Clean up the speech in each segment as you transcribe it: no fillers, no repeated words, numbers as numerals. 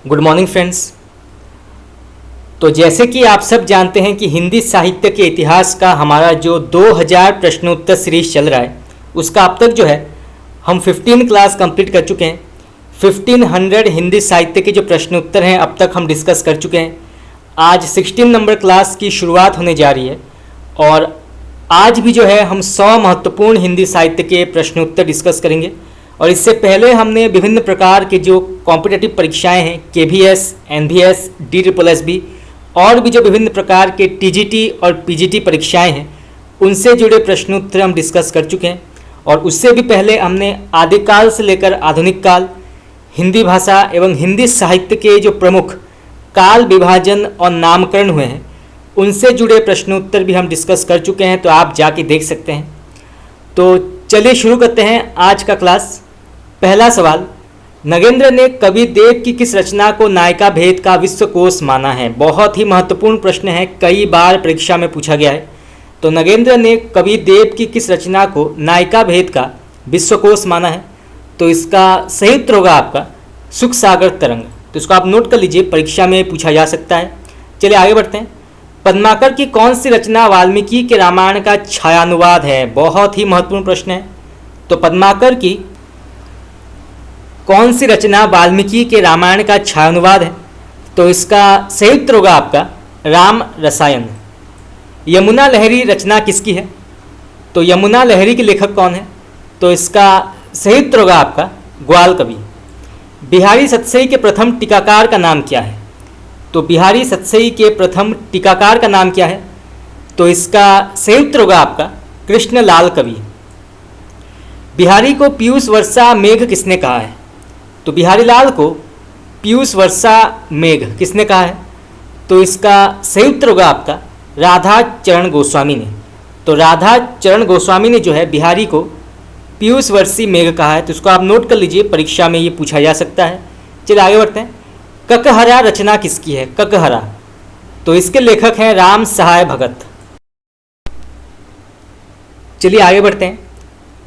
Good morning friends. तो जैसे कि आप सब जानते हैं कि हिंदी साहित्य के इतिहास का हमारा जो 2000 प्रश्नोत्तर सीरीज चल रहा है उसका अब तक जो है हम 15 क्लास कंप्लीट कर चुके हैं। 1500 हिंदी साहित्य के जो प्रश्नोत्तर हैं अब तक हम डिस्कस कर चुके हैं। आज 16 नंबर क्लास की शुरुआत होने जा रही है और आज भी जो है हम 100 महत्वपूर्ण हिंदी साहित्य के प्रश्नोत्तर डिस्कस करेंगे। और इससे पहले हमने विभिन्न प्रकार के जो कॉम्पिटिटिव परीक्षाएं हैं KVS, NVS, DSSB और भी जो विभिन्न प्रकार के TGT और PGT परीक्षाएं हैं उनसे जुड़े प्रश्नोत्तर हम डिस्कस कर चुके हैं। और उससे भी पहले हमने आदिकाल से लेकर आधुनिक काल, हिंदी भाषा एवं हिंदी साहित्य के जो प्रमुख काल विभाजन और नामकरण हुए हैं उनसे जुड़े प्रश्नोत्तर भी हम डिस्कस कर चुके हैं, तो आप जाके देख सकते हैं। तो चलिए शुरू करते हैं आज का क्लास। पहला सवाल, नगेंद्र ने कवि देव की किस रचना को नायिका भेद का विश्वकोश माना है? बहुत ही महत्वपूर्ण प्रश्न है, कई बार परीक्षा में पूछा गया है। तो नगेंद्र ने कवि देव की किस रचना को नायिका भेद का विश्वकोश माना है? तो इसका सही उत्तर होगा आपका सुख सागर तरंग। तो इसको आप नोट कर लीजिए, परीक्षा में पूछा जा सकता है। चलिए आगे बढ़ते हैं। पद्माकर की कौन सी रचना वाल्मीकि के रामायण का छायानुवाद है? बहुत ही महत्वपूर्ण प्रश्न है। तो पद्माकर की कौन सी रचना वाल्मीकि के रामायण का छायानुवाद है? तो इसका सही उत्तर होगा आपका राम रसायन। यमुना लहरी रचना किसकी है? तो यमुना लहरी के लेखक कौन है? तो इसका सही उत्तर होगा आपका ग्वाल कवि। बिहारी सतसई के प्रथम टीकाकार का नाम क्या है? तो बिहारी सतसई के प्रथम टीकाकार का नाम क्या है? तो इसका सही उत्तर होगा आपका कृष्णलाल कवि। बिहारी को पीयूष वर्षा मेघ किसने कहा है? तो बिहारी लाल को पीयूष वर्षा मेघ किसने कहा है? तो इसका सही उत्तर होगा आपका राधा चरण गोस्वामी ने। तो राधा चरण गोस्वामी ने जो है बिहारी को पीयूष वर्षी मेघ कहा है। तो इसको आप नोट कर लीजिए, परीक्षा में ये पूछा जा सकता है। चलिए आगे बढ़ते हैं। ककहरा रचना किसकी है? ककहरा, तो इसके लेखक हैं राम सहाय भगत। चलिए आगे बढ़ते हैं।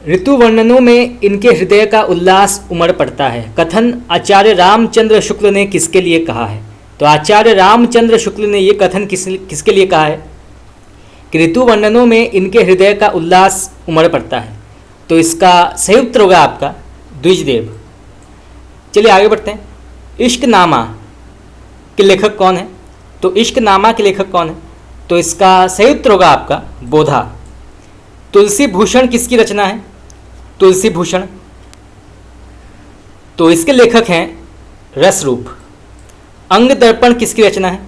ऋतु वर्णनों में इनके हृदय का उल्लास उमड़ पड़ता है, कथन आचार्य रामचंद्र शुक्ल ने किसके लिए कहा है? तो आचार्य रामचंद्र शुक्ल ने यह कथन किसके लिए कहा है कि ऋतु वर्णनों में इनके हृदय का उल्लास उमड़ पड़ता है? तो इसका सही उत्तर होगा आपका द्विजदेव। चलिए आगे बढ़ते हैं। इश्कनामा के लेखक कौन है? तो इश्कनामा के लेखक कौन है? तो इसका सही उत्तर होगा आपका बोधा। तुलसी भूषण किसकी रचना है? तुलसी भूषण, तो इसके लेखक हैं रसरूप। अंग दर्पण किसकी रचना है?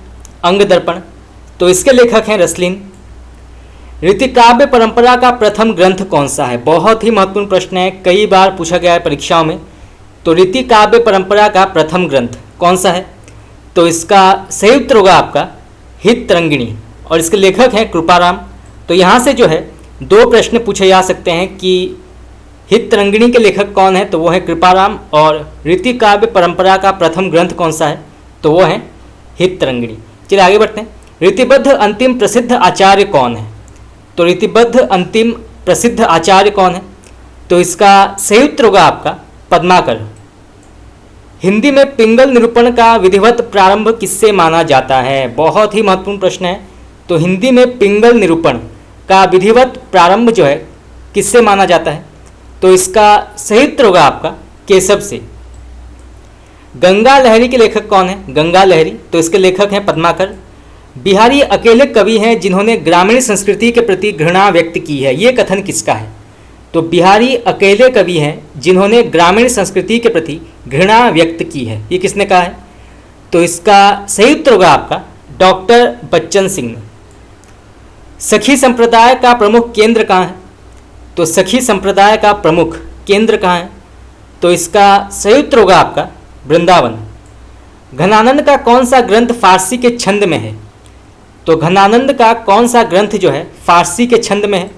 अंग दर्पण, तो इसके लेखक हैं रसलीन। ऋतिकाव्य परंपरा का प्रथम ग्रंथ कौन सा है? बहुत ही महत्वपूर्ण प्रश्न है, कई बार पूछा गया है परीक्षाओं में। तो ऋतिकाव्य परंपरा का प्रथम ग्रंथ कौन सा है? तो इसका सही उत्तर होगा आपका हितरंगिणी और इसके लेखक हैं कृपाराम। तो यहाँ से जो है दो प्रश्न पूछे जा सकते हैं कि हितरंगिणी के लेखक कौन है? तो वो है कृपाराम। और ऋतिकाव्य परंपरा का प्रथम ग्रंथ कौन सा है? तो वो है हितरंगिणी। चलिए आगे बढ़ते हैं। ऋतिबद्ध अंतिम प्रसिद्ध आचार्य कौन है? तो ऋतिबद्ध अंतिम प्रसिद्ध आचार्य कौन है? तो इसका सही उत्तर होगा आपका पद्माकर। हिंदी में पिंगल निरूपण का विधिवत प्रारंभ किससे माना जाता है? बहुत ही महत्वपूर्ण प्रश्न है। तो हिंदी में पिंगल निरूपण का विधिवत प्रारंभ जो है किससे माना जाता है? तो इसका सही उत्तर होगा आपका केशव से। गंगा लहरी के लेखक कौन है? गंगा लहरी, तो इसके लेखक हैं पद्माकर। बिहारी अकेले कवि हैं जिन्होंने ग्रामीण संस्कृति के प्रति घृणा व्यक्त की है, ये कथन किसका है? तो बिहारी अकेले कवि हैं जिन्होंने ग्रामीण संस्कृति के प्रति घृणा व्यक्त की है, ये किसने कहा है? तो इसका सही उत्तर होगा आपका डॉक्टर बच्चन सिंह। सखी संप्रदाय का प्रमुख केंद्र कहाँ है? तो सखी संप्रदाय का प्रमुख केंद्र कहाँ है? तो इसका सही उत्तर होगा आपका वृंदावन। घनानंद का कौन सा ग्रंथ फारसी के छंद में है? तो घनानंद का कौन सा ग्रंथ जो है फारसी के छंद में है?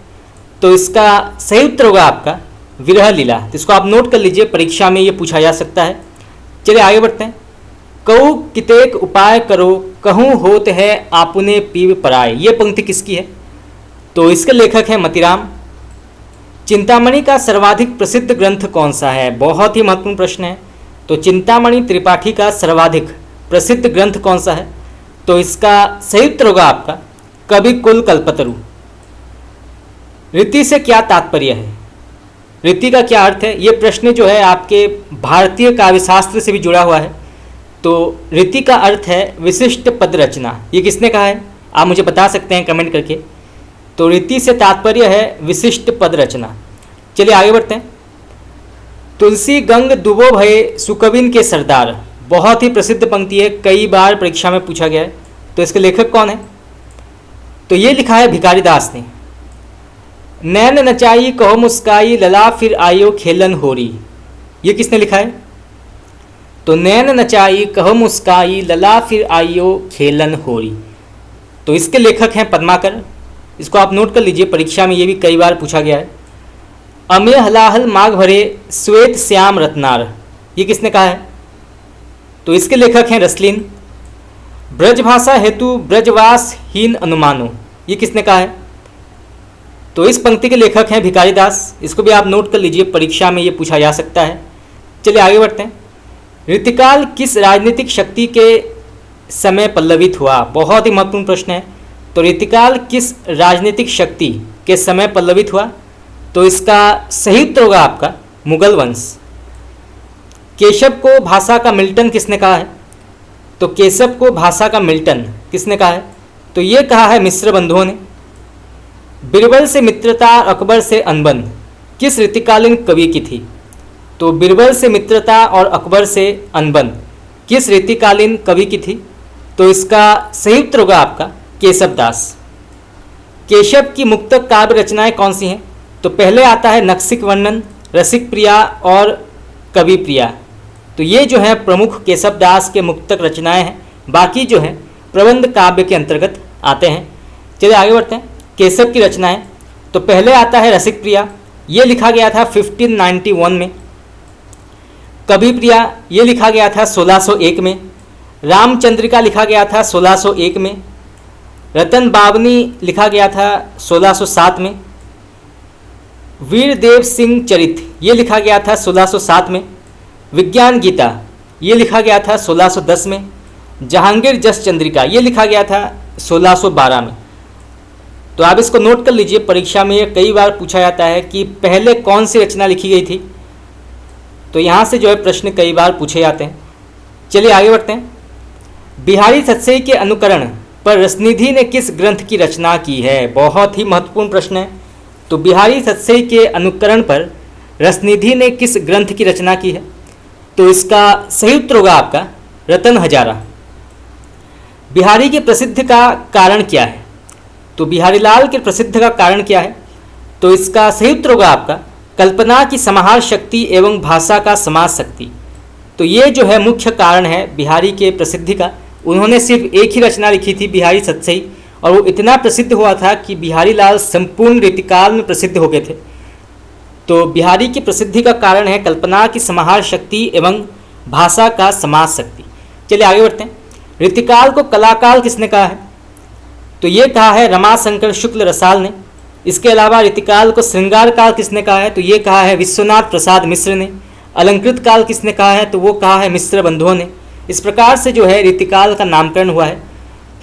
तो इसका सही उत्तर होगा आपका विरह लीला। तो इसको आप नोट कर लीजिए, परीक्षा में ये पूछा जा सकता है। चलिए आगे बढ़ते हैं। कहू कितेक उपाय करो, कहूँ होत है आपुने पीव पराय, ये पंक्ति किसकी है? तो इसके लेखक हैं मतिराम। चिंतामणि का सर्वाधिक प्रसिद्ध ग्रंथ कौन सा है? बहुत ही महत्वपूर्ण प्रश्न है। तो चिंतामणि त्रिपाठी का सर्वाधिक प्रसिद्ध ग्रंथ कौन सा है? तो इसका सही उत्तर होगा आपका कवि कुल कल्पतरु। रीति से क्या तात्पर्य है? रीति का क्या अर्थ है? ये प्रश्न जो है आपके भारतीय काव्यशास्त्र से भी जुड़ा हुआ है। तो रीति का अर्थ है विशिष्ट पद रचना। ये किसने कहा है? आप मुझे बता सकते हैं कमेंट करके। तो रीति से तात्पर्य है विशिष्ट पद रचना। चलिए आगे बढ़ते हैं। तुलसी गंग दुबो भये सुकविन के सरदार, बहुत ही प्रसिद्ध पंक्ति है, कई बार परीक्षा में पूछा गया है। तो इसके लेखक कौन है? तो ये लिखा है भिखारी दास ने। नैन नचाई कहो मुस्काई लला फिर आयो खेलन होरी, ये किसने लिखा है? तो नैन नचाई कहो मुस्काई लला फिर आयो खेलन होरी, तो इसके लेखक हैं पद्माकर। इसको आप नोट कर लीजिए, परीक्षा में ये भी कई बार पूछा गया है। अमेय हलाहल माघ भरे श्वेत श्याम रत्नार, ये किसने कहा है? तो इसके लेखक हैं रसलीन। ब्रजभाषा हेतु ब्रजवास हीन अनुमानो, ये किसने कहा है? तो इस पंक्ति के लेखक हैं भिखारी दास। इसको भी आप नोट कर लीजिए, परीक्षा में ये पूछा जा सकता है। चलिए आगे बढ़ते हैं। ऋतुकाल किस राजनीतिक शक्ति के समय पल्लवित हुआ? बहुत ही महत्वपूर्ण प्रश्न है। तो ऋतुकाल किस राजनीतिक शक्ति के समय पल्लवित हुआ? तो इसका सही उत्तर होगा आपका मुगल वंश। केशव को भाषा का मिल्टन किसने कहा है? तो केशव को भाषा का मिल्टन किसने कहा है? तो ये कहा है मिश्र बंधुओं ने। बीरबल से मित्रता अकबर से अनबन किस ऋतुकालीन कवि की थी? तो बीरबल से मित्रता और अकबर से अनबन किस ऋतुकालीन कवि की थी? तो इसका सही उत्तर होगा आपका केशव दास। केशव की मुक्तक काव्य रचनाएं कौन सी हैं? तो पहले आता है नक्सिक वर्णन, रसिक प्रिया और कवि प्रिया। तो ये जो है प्रमुख केशव दास के मुक्तक रचनाएं हैं। बाकी जो है प्रबंध काव्य के अंतर्गत आते हैं। चलिए आगे बढ़ते हैं। केशव की रचनाएं, तो पहले आता है रसिक प्रिया, ये लिखा गया था 1591 में। कवि प्रिया ये लिखा गया था 1601 में। रामचंद्रिका लिखा गया था 1601 में। रतन बावनी लिखा गया था 1607 में। वीरदेव सिंह चरित ये लिखा गया था 1607 में। विज्ञान गीता ये लिखा गया था 1610 में। जहांगीर जस चंद्रिका ये लिखा गया था 1612 में। तो आप इसको नोट कर लीजिए, परीक्षा में ये कई बार पूछा जाता है कि पहले कौन सी रचना लिखी गई थी। तो यहाँ से जो है प्रश्न कई बार पूछे जाते हैं। चलिए आगे बढ़ते हैं। बिहारी सतसई के अनुकरण पर रसनिधि ने किस ग्रंथ की रचना की है? बहुत ही महत्वपूर्ण प्रश्न है। तो बिहारी सतसई के अनुकरण पर रसनिधि ने किस ग्रंथ की रचना की है? तो इसका सही उत्तर होगा आपका रतन हजारा। बिहारी के प्रसिद्ध का कारण क्या है? तो बिहारी लाल के प्रसिद्ध का कारण क्या है? तो इसका सही उत्तर होगा आपका कल्पना की समाहार शक्ति एवं भाषा का समाज शक्ति। तो ये जो है मुख्य कारण है बिहारी के प्रसिद्धि का। उन्होंने सिर्फ एक ही रचना लिखी थी बिहारी सतसई, और वो इतना प्रसिद्ध हुआ था कि बिहारी लाल संपूर्ण रीतिकाल में प्रसिद्ध हो गए थे। तो बिहारी की प्रसिद्धि का कारण है कल्पना की समाहार शक्ति एवं भाषा का समाज शक्ति। चलिए आगे बढ़ते हैं। रीतिकाल को कलाकाल किसने कहा है? तो ये कहा है रमाशंकर शुक्ल रसाल ने। इसके अलावा रीतिकाल को श्रृंगार काल किसने कहा है? तो ये कहा है विश्वनाथ प्रसाद मिश्र ने। अलंकृत काल किसने कहा है? तो वो कहा है मिश्र बंधुओं ने। इस प्रकार से जो है रीतिकाल का नामकरण हुआ है।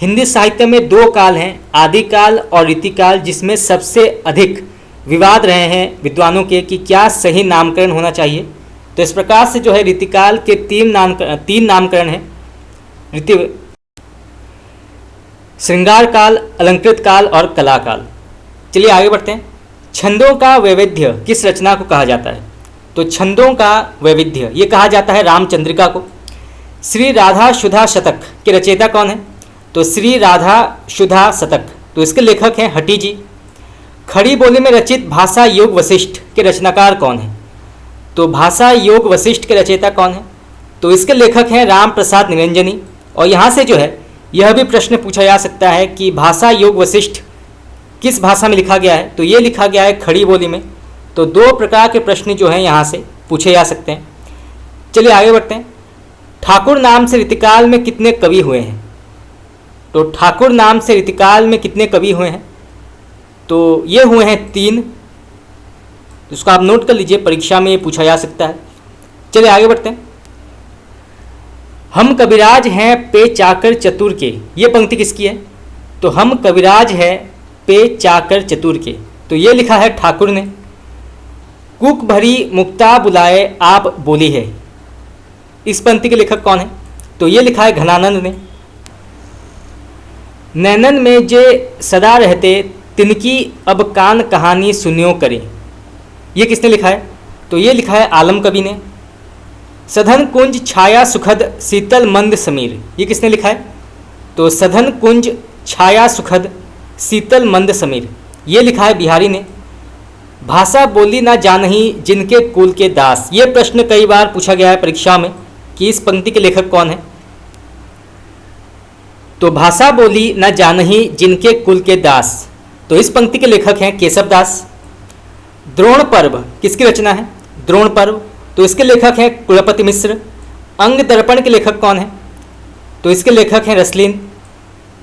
हिंदी साहित्य में दो काल हैं, आदिकाल और रीतिकाल, जिसमें सबसे अधिक विवाद रहे हैं विद्वानों के कि क्या सही नामकरण होना चाहिए। तो इस प्रकार से जो है रीतिकाल के तीन नामकरण हैं, श्रृंगार काल, अलंकृत काल और कला काल। चलिए आगे बढ़ते हैं। छंदों का वैविध्य किस रचना को कहा जाता है? तो छंदों का वैविध्य ये कहा जाता है रामचंद्रिका को। श्री राधा शुधा शतक के रचयिता कौन है? तो श्री राधा शुधा शतक, तो इसके लेखक हैं हटी जी। खड़ी बोली में रचित भाषा योग वशिष्ठ के रचनाकार कौन है? तो भाषा योग वशिष्ठ के रचयिता कौन है? तो इसके लेखक हैं राम प्रसाद निरंजनी। और यहाँ से जो है यह भी प्रश्न पूछा जा सकता है कि भाषा योग वशिष्ठ किस भाषा में लिखा गया है? तो ये लिखा गया है खड़ी बोली में। तो दो प्रकार के प्रश्न जो हैं यहाँ से पूछे जा सकते हैं। चलिए आगे बढ़ते हैं। ठाकुर नाम से रीतिकाल में कितने कवि हुए हैं? तो ठाकुर नाम से रीतिकाल में कितने कवि हुए हैं? तो ये हुए हैं 3। इसको आप नोट कर लीजिए, परीक्षा में ये पूछा जा सकता है। चलिए आगे बढ़ते हैं। हम कविराज हैं पे चाकर चतुर के, ये पंक्ति किसकी है? तो हम कविराज है पे चाकर चतुर के, तो ये लिखा है ठाकुर ने। कुक भरी मुक्ता बुलाए आप बोली है, इस पंक्ति के लेखक कौन है? तो ये लिखा है घनानंद ने। नैनन में जे सदा रहते तिनकी अब कान कहानी सुनियो करें, ये किसने लिखा है? तो ये लिखा है आलम कवि ने। सधन कुंज छाया सुखद शीतल मंद समीर, ये किसने लिखा है? तो सधन कुंज छाया सुखद शीतल मंद समीर, ये लिखा है बिहारी ने। भाषा बोली ना जानही जिनके कुल के दास, ये प्रश्न कई बार पूछा गया है परीक्षा में कि इस पंक्ति के लेखक कौन है? तो भाषा बोली न जानही जिनके कुल के दास, तो इस पंक्ति के लेखक हैं केशव दास। द्रोण पर्व किसकी रचना है? द्रोण पर्व, तो इसके लेखक हैं कुलपति मिश्र। अंग दर्पण के लेखक कौन है? तो इसके लेखक हैं रसलीन।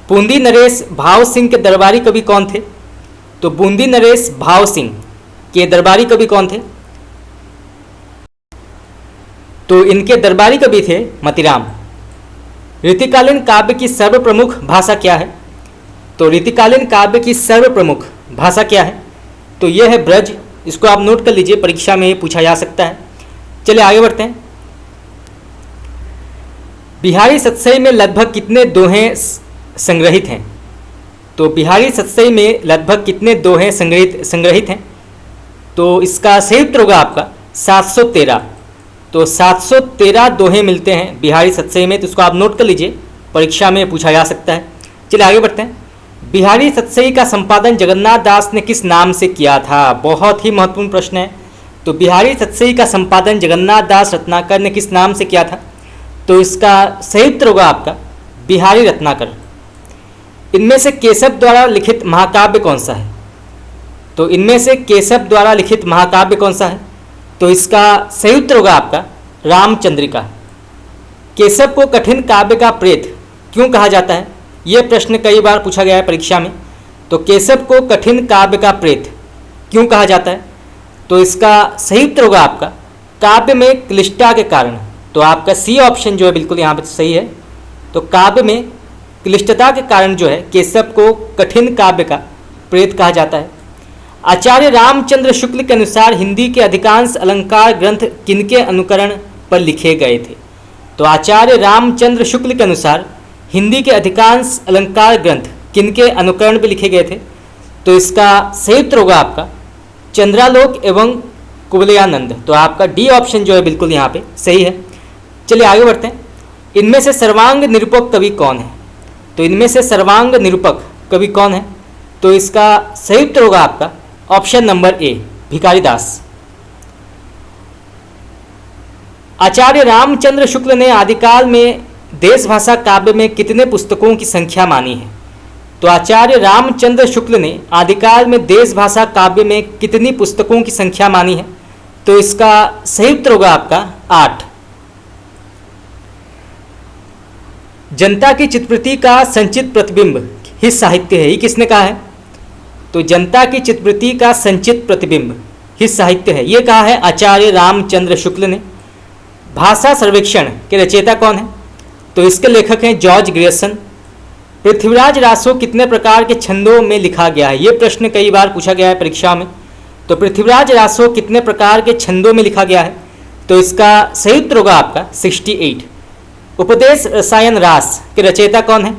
बूंदी नरेश भाव सिंह के दरबारी कवि कौन थे? तो बूंदी नरेश भाव सिंह के दरबारी कवि कौन थे? तो इनके दरबारी कवि थे मतीराम। रीतिकालीन काव्य की सर्वप्रमुख भाषा क्या है? तो रीतिकालीन काव्य की सर्वप्रमुख भाषा क्या है? तो यह है ब्रज, इसको आप नोट कर लीजिए, परीक्षा में ये पूछा जा सकता है। चलिए आगे बढ़ते हैं। बिहारी सतसई में लगभग कितने दोहे संग्रहित हैं? तो बिहारी सतसई में लगभग कितने दोहे संग्रहित हैं? तो इसका सही उत्तर होगा आपका 713। तो 713 दोहे मिलते हैं बिहारी सतसई में, तो इसको आप नोट कर लीजिए, परीक्षा में पूछा जा सकता है। चलिए आगे बढ़ते हैं। बिहारी सतसई का संपादन जगन्नाथ दास ने किस नाम से किया था? बहुत ही महत्वपूर्ण प्रश्न है। तो बिहारी सतसई का संपादन जगन्नाथ दास रत्नाकर ने किस नाम से किया था? तो इसका सही उत्तर होगा आपका बिहारी रत्नाकर। इनमें से केशव द्वारा लिखित महाकाव्य कौन सा है? तो इनमें से केशव द्वारा लिखित महाकाव्य कौन सा है? तो इसका सही उत्तर होगा आपका रामचंद्रिका। केशव को कठिन काव्य का प्रेत क्यों कहा जाता है? यह प्रश्न कई बार पूछा गया है परीक्षा में। तो केशव को कठिन काव्य का प्रेत क्यों कहा जाता है? तो इसका सही उत्तर होगा आपका काव्य में क्लिष्टता के कारण। तो आपका सी ऑप्शन जो है बिल्कुल यहाँ पर सही है। तो काव्य में क्लिष्टता के कारण जो है केशव को कठिन काव्य का प्रेत कहा जाता है। आचार्य रामचंद्र शुक्ल के अनुसार हिंदी के अधिकांश अलंकार ग्रंथ किनके अनुकरण पर लिखे गए थे? तो आचार्य रामचंद्र शुक्ल के अनुसार हिंदी के अधिकांश अलंकार ग्रंथ किनके अनुकरण पर लिखे गए थे? तो इसका सही उत्तर होगा आपका चंद्रालोक एवं कुवलयानंद। तो आपका डी ऑप्शन जो है बिल्कुल यहाँ पे सही है। चलिए आगे बढ़ते हैं। इनमें से सर्वांग निरूपक कवि कौन है? तो इनमें से सर्वांग निरूपक कवि कौन है? तो इसका सही उत्तर होगा आपका ऑप्शन नंबर ए भिखारी दास। आचार्य रामचंद्र शुक्ल ने आदिकाल में देश भाषा काव्य में कितने पुस्तकों की संख्या मानी है? तो आचार्य रामचंद्र शुक्ल ने आदिकाल में देश भाषा काव्य में कितनी पुस्तकों की संख्या मानी है? तो इसका सही उत्तर होगा आपका 8। जनता की चित्रवृत्ति का संचित प्रतिबिंब ही साहित्य है, ये किसने कहा है? तो जनता की चित्रवृत्ति का संचित प्रतिबिंब ही साहित्य है, ये कहा है आचार्य रामचंद्र शुक्ल ने। भाषा सर्वेक्षण के रचयिता कौन है? तो इसके लेखक हैं जॉर्ज ग्रियर्सन। पृथ्वीराज रासो कितने प्रकार के छंदों में लिखा गया है? ये प्रश्न कई बार पूछा गया है परीक्षा में। तो पृथ्वीराज रासो कितने प्रकार के छंदों में लिखा गया है? तो इसका सही उत्तर होगा आपका 68। उपदेश रसायन रास के रचयिता कौन है?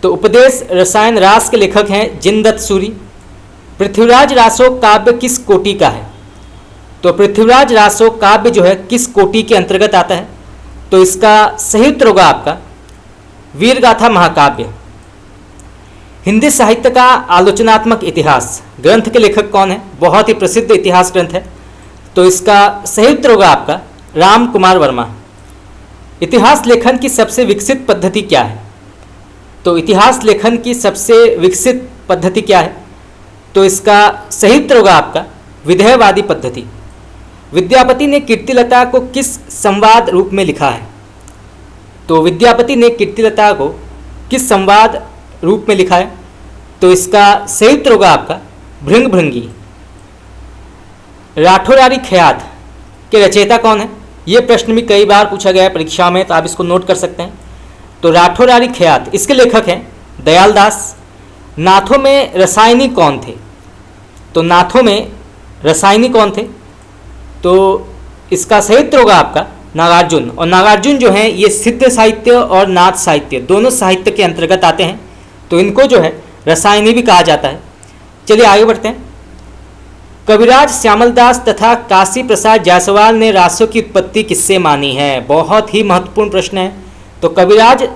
तो उपदेश रसायन रास के लेखक हैं जिनदत्त सूरी। पृथ्वीराज रासो काव्य किस कोटि का है? तो पृथ्वीराज रासो काव्य जो है किस कोटि के अंतर्गत आता है? तो इसका सही उत्तर होगा आपका वीरगाथा महाकाव्य। हिंदी साहित्य का आलोचनात्मक इतिहास ग्रंथ के लेखक कौन है? बहुत ही प्रसिद्ध इतिहास ग्रंथ है। तो इसका सही उत्तर होगा आपका राम कुमार वर्मा। इतिहास लेखन की सबसे विकसित पद्धति क्या है? तो इतिहास लेखन की सबसे विकसित पद्धति क्या है? तो इसका सही उत्तर होगा आपका विधेयवादी पद्धति। विद्यापति ने कीर्तिलता को किस संवाद रूप में लिखा है? तो विद्यापति ने कीर्तिलता को किस संवाद रूप में लिखा है? तो इसका सही उत्तर होगा आपका भृंग भृंगी। राठौरारी ख्यात के रचयिता कौन है? ये प्रश्न भी कई बार पूछा गया है परीक्षा में, तो आप इसको नोट कर सकते हैं। तो राठौरारी ख्यात, इसके लेखक हैं दयाल दास। नाथों में रसायनी कौन थे? तो नाथों में रसायनी कौन थे? तो इसका सही उत्तर होगा आपका नागार्जुन। और नागार्जुन जो हैं ये सिद्ध साहित्य और नाथ साहित्य दोनों साहित्य के अंतर्गत आते हैं, तो इनको जो है रसायनी भी कहा जाता है। चलिए आगे बढ़ते हैं। कविराज श्यामलदास तथा काशी प्रसाद जायसवाल ने रासों की उत्पत्ति किससे मानी है? बहुत ही महत्वपूर्ण प्रश्न है। तो कविराज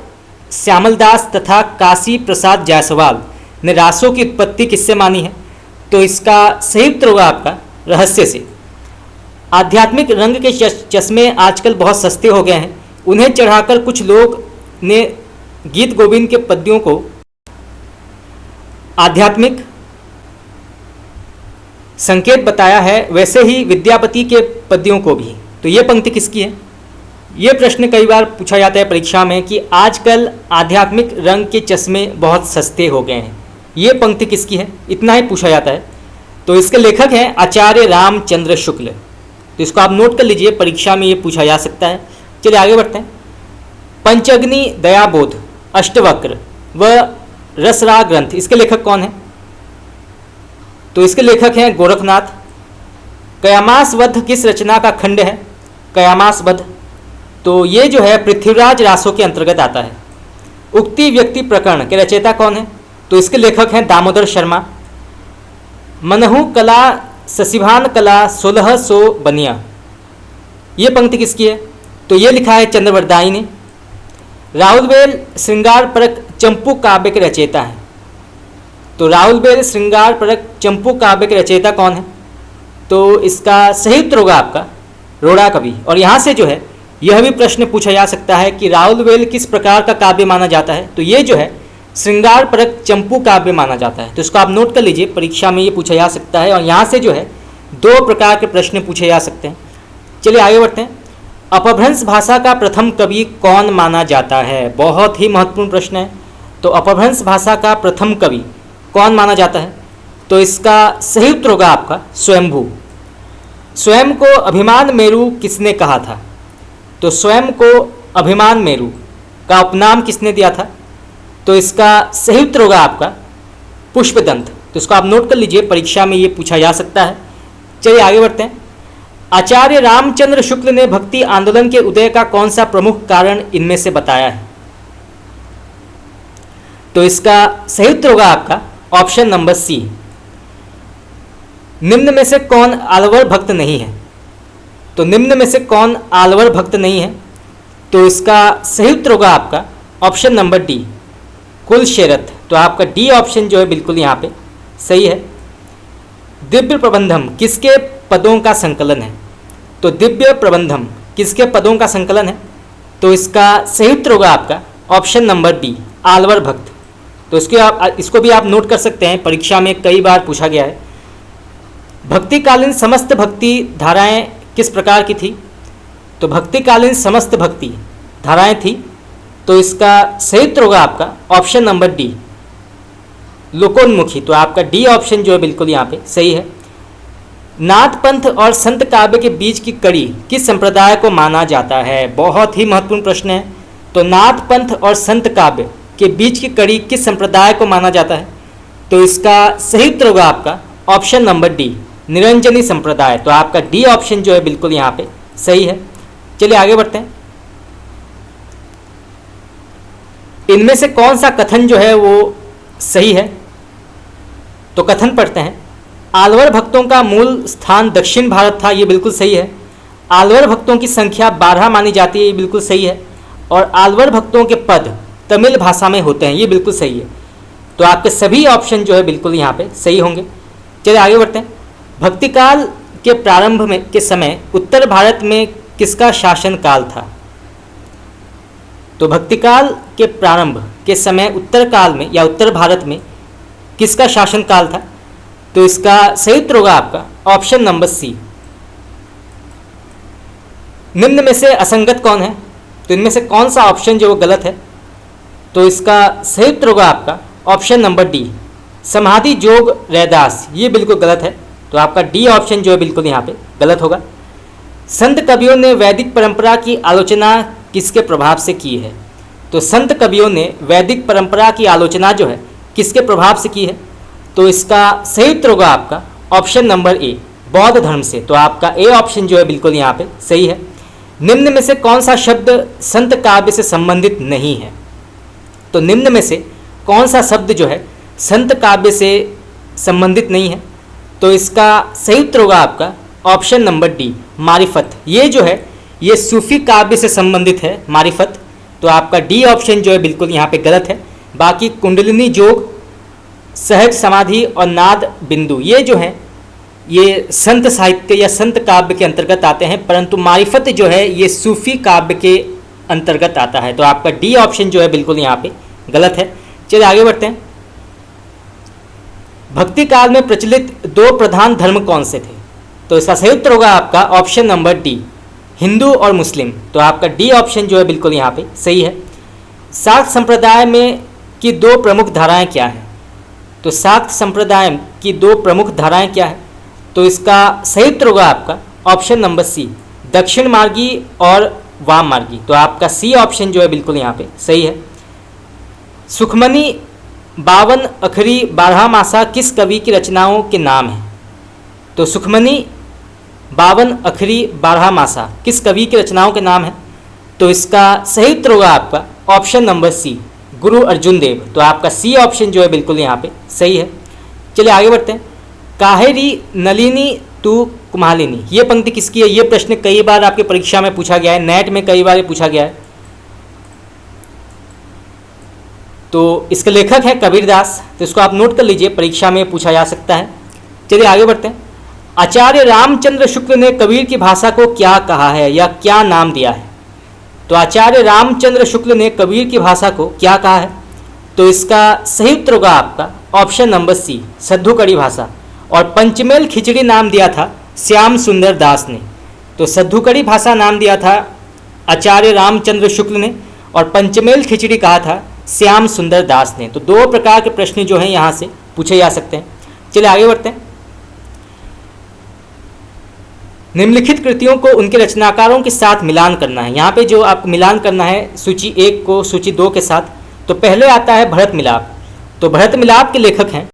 श्यामलदास तथा काशी प्रसाद जायसवाल ने रासों की उत्पत्ति किससे मानी है? तो इसका सही उत्तर होगा आपका रहस्य से। आध्यात्मिक रंग के चश्मे आजकल बहुत सस्ते हो गए हैं, उन्हें चढ़ाकर कुछ लोग ने गीत गोविंद के पद्यों को आध्यात्मिक संकेत बताया है, वैसे ही विद्यापति के पद्यों को भी। तो ये पंक्ति किसकी है? ये प्रश्न कई बार पूछा जाता है परीक्षा में कि आजकल आध्यात्मिक रंग के चश्मे बहुत सस्ते हो गए हैं, ये पंक्ति किसकी है? इतना ही पूछा जाता है। तो इसके लेखक हैं आचार्य रामचंद्र शुक्ल। तो इसको आप नोट कर लीजिए, परीक्षा में ये पूछा जा सकता है। चलिए आगे बढ़ते हैं। पंचअग्नि, दयाबोध, अष्टवक्र व रसराग ग्रंथ, इसके लेखक कौन है? तो इसके लेखक हैं गोरखनाथ। कयामास वध किस रचना का खंड है? कयामास वध, तो ये जो है पृथ्वीराज रासों के अंतर्गत आता है। उक्ति व्यक्ति प्रकरण के रचयिता कौन है? तो इसके लेखक हैं दामोदर शर्मा। मनहु कला शशिभान कला 1600 बनिया, ये पंक्ति किसकी है? तो ये लिखा है चंद्रवरदाई ने। राहुल बेल श्रृंगार परक चंपू काव्य के रचयिता हैं। तो राहुल बेल श्रृंगार परक चंपू काव्य के रचयिता कौन है? तो इसका सही उत्तर होगा आपका रोड़ा कवि। और यहाँ से जो है यह भी प्रश्न पूछा जा सकता है कि राहुल बेल किस प्रकार का काव्य माना जाता है? तो ये जो है श्रृंगार परक चंपू काव्य माना जाता है। तो इसको आप नोट कर लीजिए, परीक्षा में ये पूछा जा सकता है। और यहाँ से जो है दो प्रकार के प्रश्न पूछे जा सकते हैं। चलिए आगे बढ़ते हैं। अपभ्रंश भाषा का प्रथम कवि कौन माना जाता है? बहुत ही महत्वपूर्ण प्रश्न है। तो अपभ्रंश भाषा का प्रथम कवि कौन माना जाता है? तो इसका सही उत्तर होगा आपका स्वयंभू। स्वयं को अभिमान मेरु किसने कहा था? तो स्वयं को अभिमान मेरु का उपनाम किसने दिया था? तो इसका सही उत्तर होगा आपका पुष्पदंत। तो इसको आप नोट कर लीजिए, परीक्षा में ये पूछा जा सकता है। चलिए आगे बढ़ते हैं। आचार्य रामचंद्र शुक्ल ने भक्ति आंदोलन के उदय का कौन सा प्रमुख कारण इनमें से बताया है? तो इसका सही उत्तर होगा आपका ऑप्शन नंबर सी। निम्न में से कौन आलवर भक्त नहीं है? तो निम्न में से कौन आलवर भक्त नहीं है? तो इसका सही उत्तर होगा आपका ऑप्शन नंबर डी, कुलशेरत। तो आपका डी ऑप्शन जो है बिल्कुल यहाँ पे सही है। दिव्य प्रबंधम किसके पदों का संकलन है? तो दिव्य प्रबंधम किसके पदों का संकलन है? तो इसका सही उत्तर होगा आपका ऑप्शन नंबर डी, आलवर भक्त। तो इसको भी आप नोट कर सकते हैं, परीक्षा में कई बार पूछा गया है। भक्तिकालीन समस्त भक्ति धाराएं किस प्रकार की थी? तो भक्तिकालीन समस्त भक्ति धाराएं थी। तो इसका सही उत्तर होगा आपका ऑप्शन नंबर डी, लोकोन्मुखी। तो आपका डी ऑप्शन जो है बिल्कुल यहाँ पे सही है। नाथ पंथ और संत काव्य के बीच की कड़ी किस संप्रदाय को माना जाता है? बहुत ही महत्वपूर्ण प्रश्न है। तो नाथ पंथ और संत काव्य के बीच की कड़ी किस संप्रदाय को माना जाता है? तो इसका सही उत्तर होगा आपका ऑप्शन नंबर डी, निरंजनी संप्रदाय। तो आपका डी ऑप्शन जो है बिल्कुल यहाँ पे सही है। चलिए आगे बढ़ते हैं। इनमें से कौन सा कथन जो है वो सही है? तो कथन पढ़ते हैं। आलवर भक्तों का मूल स्थान दक्षिण भारत था, ये बिल्कुल सही है। आलवर भक्तों की संख्या 12 मानी जाती है, ये बिल्कुल सही है। और आलवर भक्तों के पद तमिल भाषा में होते हैं, ये बिल्कुल सही है। तो आपके सभी ऑप्शन जो है बिल्कुल यहाँ पे सही होंगे। चलिए आगे बढ़ते हैं। भक्तिकाल के प्रारंभ में के समय उत्तर भारत में किसका शासन काल था? तो भक्तिकाल के प्रारंभ के समय उत्तर काल में या उत्तर भारत में किसका शासन काल था? तो इसका सही उत्तर होगा आपका ऑप्शन नंबर सी। निम्न में से असंगत कौन है? तो इनमें से कौन सा ऑप्शन जो वो गलत है? तो इसका सही उत्तर होगा आपका ऑप्शन नंबर डी, समाधि जोग रैदास। ये बिल्कुल गलत है। तो आपका डी ऑप्शन जो है बिल्कुल यहाँ पे गलत होगा। संत कवियों ने वैदिक परंपरा की आलोचना किसके प्रभाव से की है? तो संत कवियों ने वैदिक परंपरा की आलोचना जो है किसके प्रभाव से की है? तो इसका सही उत्तर होगा आपका ऑप्शन नंबर ए, बौद्ध धर्म से। तो आपका ए ऑप्शन जो है बिल्कुल यहाँ पे सही है। निम्न में से कौन सा शब्द संत काव्य से संबंधित नहीं है? तो निम्न में से कौन सा शब्द जो है संत काव्य से संबंधित नहीं है? तो इसका सही उत्तर होगा आपका ऑप्शन नंबर डी, मारिफत। ये जो है ये सूफी काव्य से संबंधित है, मारिफत। तो आपका डी ऑप्शन जो है बिल्कुल यहाँ पे गलत है। बाकी कुंडलिनी जोग, सहज समाधि और नाद बिंदु ये जो हैं ये संत साहित्य या संत काव्य के अंतर्गत आते हैं, परंतु मारिफत जो है ये सूफी काव्य के अंतर्गत आता है। तो आपका डी ऑप्शन जो है बिल्कुल यहाँ पे गलत है। चलिए आगे बढ़ते हैं। भक्ति काल में प्रचलित दो प्रधान धर्म कौन से थे? तो इसका सही उत्तर होगा आपका ऑप्शन नंबर डी, हिंदू और मुस्लिम। तो आपका डी ऑप्शन जो है बिल्कुल यहाँ पे सही है। शाक्त संप्रदाय में की दो प्रमुख धाराएं क्या हैं? तो शाक्त संप्रदाय की दो प्रमुख धाराएं क्या है? तो इसका सही उत्तर होगा आपका ऑप्शन नंबर सी, दक्षिण मार्गी और वाम मार्गी। तो आपका सी ऑप्शन जो है बिल्कुल यहाँ पे सही है। सुखमनी 52 अखरी 12 मासा किस कवि की रचनाओं के नाम है? तो सुखमनी 52 अखरी 12 मासा किस कवि की रचनाओं के नाम है? तो इसका सही उत्तर होगा आपका ऑप्शन नंबर सी, गुरु अर्जुन देव। तो आपका सी ऑप्शन जो है बिल्कुल यहाँ पे सही है। चलिए आगे बढ़ते हैं। काहेरी नलिनी तू कुम्हालिनी ये पंक्ति किसकी है? ये प्रश्न कई बार आपके परीक्षा में पूछा गया है, नेट में कई बार ये पूछा गया है। तो इसके लेखक हैं कबीरदास। तो इसको आप नोट कर लीजिए, परीक्षा में पूछा जा सकता है। चलिए आगे बढ़ते हैं। आचार्य रामचंद्र शुक्ल ने कबीर की भाषा को क्या कहा है या क्या नाम दिया है? तो आचार्य रामचंद्र शुक्ल ने कबीर की भाषा को क्या कहा है? तो इसका सही उत्तर होगा आपका ऑप्शन नंबर सी, सद्दू-कड़ी भाषा। और पंचमेल खिचड़ी नाम दिया था श्याम सुंदर दास ने। तो सद्दू-कड़ी भाषा नाम दिया था आचार्य रामचंद्र शुक्ल ने और पंचमेल खिचड़ी कहा था श्याम सुंदर दास ने। तो दो प्रकार के प्रश्न जो हैं यहाँ से पूछे जा सकते हैं। चलिए आगे बढ़ते हैं। निम्नलिखित कृतियों को उनके रचनाकारों के साथ मिलान करना है। यहाँ पे जो आपको मिलान करना है सूची 1 को सूची 2 के साथ। तो पहले आता है भरत मिलाप। तो भरत मिलाप के लेखक हैं,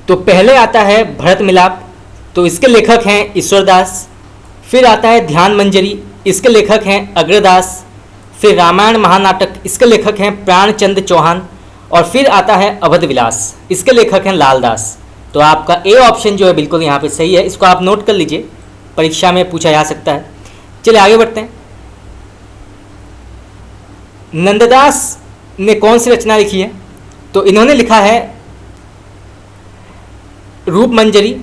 तो पहले आता है भरत मिलाप, तो इसके लेखक हैं ईश्वरदास। फिर आता है ध्यान मंजरी, इसके लेखक हैं अग्रदास। फिर रामायण महानाटक, इसके लेखक हैं प्राणचंद चौहान। और फिर आता है अवध विलास, इसके लेखक हैं लालदास। तो आपका ए ऑप्शन जो है बिल्कुल यहाँ पे सही है। इसको आप नोट कर लीजिए, परीक्षा में पूछा जा सकता है। चलिए आगे बढ़ते हैं। नंददास ने कौन सी रचना लिखी है? तो इन्होंने लिखा है रूप मंजरी।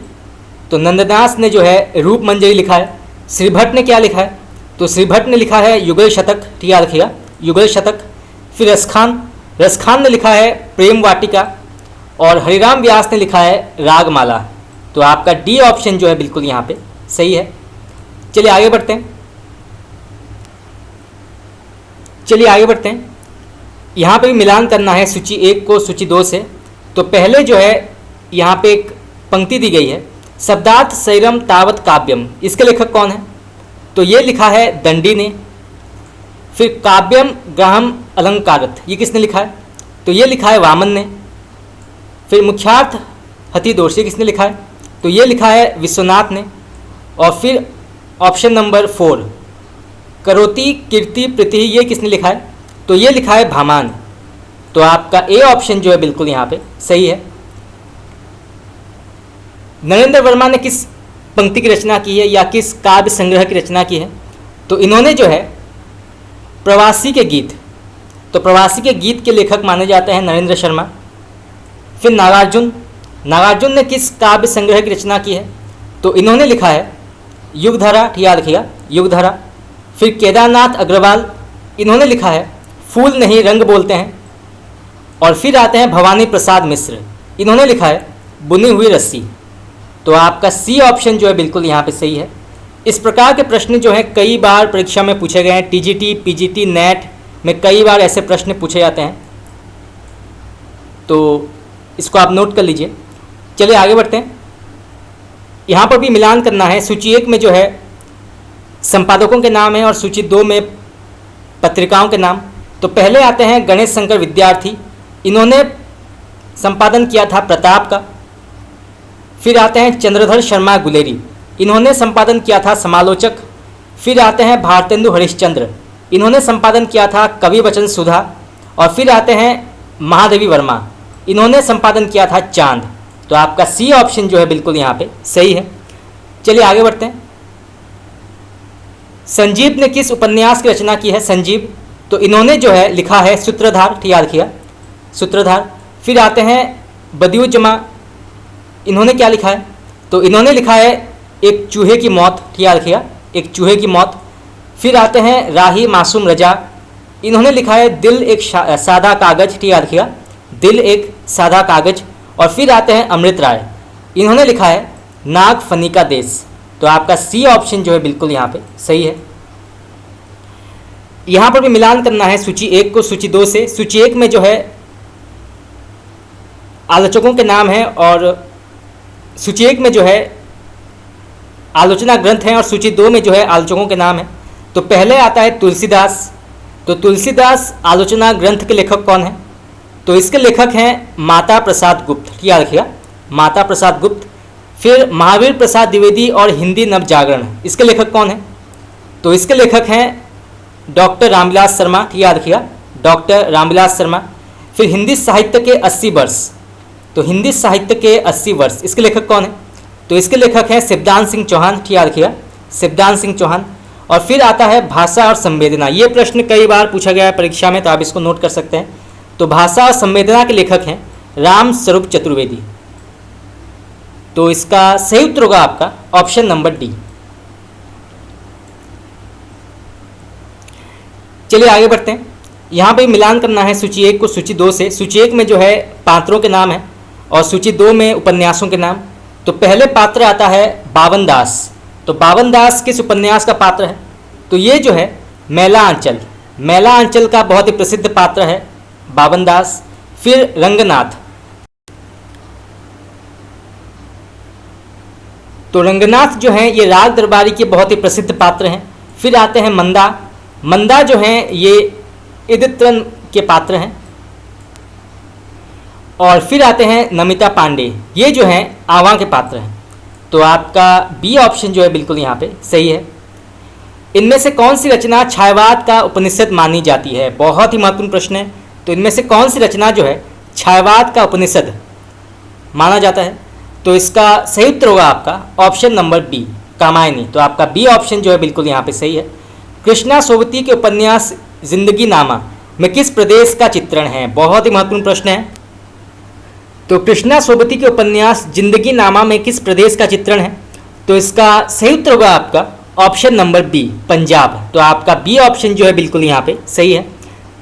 तो नंददास ने जो है रूप मंजरी लिखा है। श्रीभट्ट ने क्या लिखा है? तो श्रीभट्ट ने लिखा है युगल शतक, ठीक याद रखिएगा, युगल शतक। फिर रसखान ने लिखा है प्रेम वाटिका। और हरिराम व्यास ने लिखा है रागमाला। तो आपका डी ऑप्शन जो है बिल्कुल यहाँ पे सही है। चलिए आगे बढ़ते हैं। यहाँ पे भी मिलान करना है सूची 1 को सूची 2 से। तो पहले जो है यहाँ पे एक पंक्ति दी गई है, शब्दार्थ सैरम तावत काव्यम, इसके लेखक कौन है? तो ये लिखा है दंडी ने। फिर काव्यम ग्राहम अलंकारत, ये किसने लिखा है? तो ये लिखा है वामन ने। फिर मुख्यार्थ हतिदोषी किसने लिखा है? तो ये लिखा है विश्वनाथ ने। और फिर ऑप्शन नंबर 4 करोति कीर्ति प्रीति, ये किसने लिखा है? तो ये लिखा है भामान। तो आपका ए ऑप्शन जो है बिल्कुल यहाँ पे सही है। नरेंद्र वर्मा ने किस पंक्ति की रचना की है या किस काव्य संग्रह की रचना की है? तो इन्होंने जो है प्रवासी के गीत, तो प्रवासी के गीत के लेखक माने जाते हैं नरेंद्र शर्मा। फिर नागार्जुन ने किस काव्य संग्रह की रचना की है? तो इन्होंने लिखा है युगधरा, ठीक याद रखिएगा, युगधरा। फिर केदारनाथ अग्रवाल, इन्होंने लिखा है फूल नहीं रंग बोलते हैं। और फिर आते हैं भवानी प्रसाद मिश्र, इन्होंने लिखा है बुनी हुई रस्सी। तो आपका सी ऑप्शन जो है बिल्कुल यहाँ पे सही है। इस प्रकार के प्रश्न जो हैं कई बार परीक्षा में पूछे गए हैं, टीजीटी, पीजीटी, नेट में कई बार ऐसे प्रश्न पूछे जाते हैं। तो इसको आप नोट कर लीजिए। चलिए आगे बढ़ते हैं। यहाँ पर भी मिलान करना है। सूची 1 में जो है संपादकों के नाम है और सूची 2 में पत्रिकाओं के नाम। तो पहले आते हैं गणेश शंकर विद्यार्थी, इन्होंने संपादन किया था प्रताप का। फिर आते हैं चंद्रधर शर्मा गुलेरी, इन्होंने संपादन किया था समालोचक। फिर आते हैं भारतेंदु हरिश्चंद्र, इन्होंने संपादन किया था कवि वचन सुधा। और फिर आते हैं महादेवी वर्मा, इन्होंने संपादन किया था चांद। तो आपका सी ऑप्शन जो है बिल्कुल यहाँ पे सही है। चलिए आगे बढ़ते हैं। संजीव ने किस उपन्यास की रचना की है? संजीव, तो इन्होंने जो है लिखा है सूत्रधार, ठीक याद किया, सूत्रधार। फिर आते हैं बदियुज्जमा, इन्होंने क्या लिखा है? तो इन्होंने लिखा है एक चूहे की मौत, ठीक याद किया, एक चूहे की मौत। फिर आते हैं राही मासूम रजा, इन्होंने लिखा है दिल एक सादा कागज, ठीक याद किया, दिल एक सादा कागज। और फिर आते हैं अमृत राय, इन्होंने लिखा है नाग फनी का देश। तो आपका सी ऑप्शन जो है बिल्कुल यहाँ पे सही है। यहाँ पर भी मिलान करना है सूची 1 को सूची 2 से। सूची 1 में जो है आलोचकों के नाम है और सूची 1 में जो है आलोचना ग्रंथ हैं और सूची 2 में जो है आलोचकों के नाम है। तो पहले आता है तुलसीदास, तो तुलसीदास आलोचना ग्रंथ के लेखक कौन है? तो इसके लेखक हैं माता प्रसाद गुप्त, याद रखिएगा, माता प्रसाद गुप्त। फिर महावीर प्रसाद द्विवेदी और हिंदी नवजागरण, इसके लेखक कौन है? तो इसके लेखक हैं डॉक्टर रामविलास शर्मा, याद रखिएगा, डॉक्टर रामविलास शर्मा। फिर हिंदी साहित्य के 80 वर्ष, तो हिंदी साहित्य के 80 वर्ष, इसके लेखक कौन है? तो इसके लेखक हैं शिवदान सिंह चौहान, याद रखिएगा, शिवदान सिंह चौहान। और फिर आता है भाषा और संवेदना, ये प्रश्न कई बार पूछा गया है परीक्षा में, तो आप इसको नोट कर सकते हैं। तो भाषा और संवेदना के लेखक हैं राम स्वरूप चतुर्वेदी। तो इसका सही उत्तर होगा आपका ऑप्शन नंबर डी। चलिए आगे बढ़ते हैं। यहाँ पे मिलान करना है सूची 1 को सूची 2 से। सूची 1 में जो है पात्रों के नाम है और सूची 2 में उपन्यासों के नाम। तो पहले पात्र आता है बावन दास। तो बावन दास किस उपन्यास का पात्र है? तो ये जो है मैला आंचल, मैला आंचल का बहुत ही प्रसिद्ध पात्र है बावन दास। फिर रंगनाथ, तो रंगनाथ जो हैं ये राग दरबारी के बहुत ही प्रसिद्ध पात्र हैं। फिर आते हैं मंदा, मंदा जो हैं ये इदित्रन के पात्र हैं। और फिर आते हैं नमिता पांडे, ये जो हैं आवा के पात्र हैं। तो आपका बी ऑप्शन जो है बिल्कुल यहाँ पे सही है। इनमें से कौन सी रचना छायावाद का उपनिषद मानी जाती है? बहुत ही महत्वपूर्ण प्रश्न है। तो इनमें से कौन सी रचना जो है छायावाद का उपनिषद माना जाता है? तो इसका सही उत्तर होगा आपका ऑप्शन नंबर बी, कामायनी। तो आपका बी ऑप्शन जो है बिल्कुल यहाँ पे सही है। कृष्णा सोबती के उपन्यास जिंदगी नामा में किस प्रदेश का चित्रण है? बहुत ही महत्वपूर्ण प्रश्न है। तो कृष्णा सोबती के उपन्यास जिंदगी नामा में किस प्रदेश का चित्रण है? तो इसका सही उत्तर होगा आपका ऑप्शन नंबर बी, पंजाब। तो आपका बी ऑप्शन जो है बिल्कुल यहाँ पे सही है।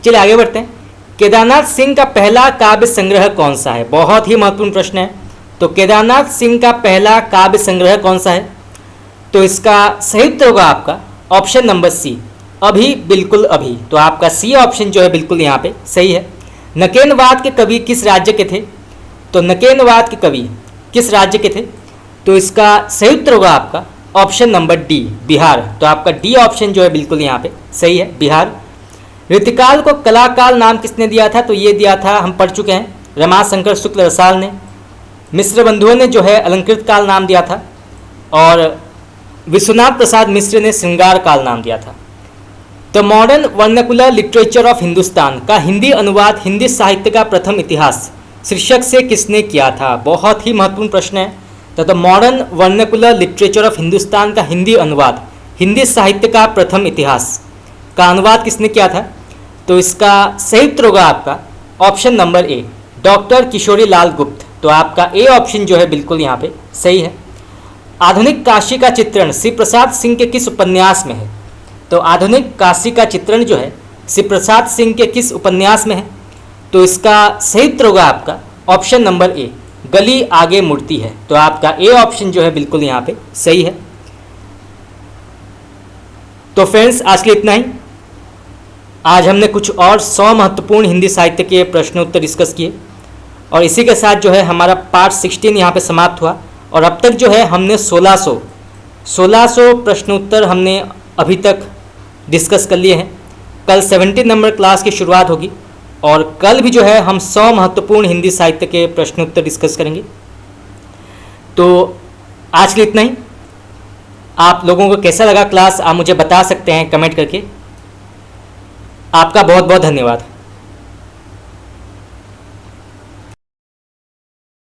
चलिए आगे बढ़ते हैं। केदारनाथ सिंह का पहला काव्य संग्रह कौन सा है? बहुत ही महत्वपूर्ण प्रश्न है। तो केदारनाथ सिंह का पहला काव्य संग्रह कौन सा है? तो इसका सही उत्तर होगा आपका ऑप्शन नंबर सी, अभी बिल्कुल अभी। तो आपका सी ऑप्शन जो है बिल्कुल यहाँ पे सही है। नकेनवाद के कवि किस राज्य के थे? तो नकेनवाद के कवि किस राज्य के थे? तो इसका सही उत्तर होगा आपका ऑप्शन नंबर डी, बिहार। तो आपका डी ऑप्शन जो है बिल्कुल यहाँ पे सही है, बिहार। ऋतिकाल को कलाकाल नाम किसने दिया था? तो ये दिया था, हम पढ़ चुके हैं, रमाशंकर शुक्ल रसाल ने। मिश्र बंधुओं ने जो है अलंकृत काल नाम दिया था और विश्वनाथ प्रसाद मिश्र ने श्रृंगार काल नाम दिया था। The modern vernacular literature of Hindustan का हिंदी अनुवाद हिंदी साहित्य का प्रथम इतिहास शीर्षक से किसने किया था? बहुत ही महत्वपूर्ण प्रश्न है। तो the modern vernacular literature of Hindustan का हिंदी अनुवाद हिंदी साहित्य का प्रथम इतिहास का अनुवाद किसने किया था? तो इसका सही उत्तर होगा आपका option number A, doctor Kishori Lal गुप्त। तो आपका ए ऑप्शन जो है बिल्कुल यहाँ पे सही है। आधुनिक काशी का चित्रण श्री प्रसाद सिंह के किस उपन्यास में है? तो आधुनिक काशी का चित्रण जो है श्री प्रसाद सिंह के किस उपन्यास में है? तो इसका सही उत्तर होगा आपका ऑप्शन नंबर ए, गली आगे मुड़ती है। तो आपका ए ऑप्शन जो है बिल्कुल यहाँ पे सही है। तो फ्रेंड्स आज के लिए इतना ही। आज हमने कुछ और 100 महत्वपूर्ण हिंदी साहित्य के प्रश्नोत्तर डिस्कस किए और इसी के साथ जो है हमारा पार्ट 16 यहाँ पे समाप्त हुआ। और अब तक जो है हमने 1600 प्रश्नोत्तर हमने अभी तक डिस्कस कर लिए हैं। कल 70 नंबर क्लास की शुरुआत होगी और कल भी जो है हम 100 महत्वपूर्ण हिंदी साहित्य के प्रश्नोत्तर डिस्कस करेंगे। तो आज के लिए इतना ही। आप लोगों को कैसा लगा क्लास आप मुझे बता सकते हैं कमेंट करके। आपका बहुत बहुत धन्यवाद।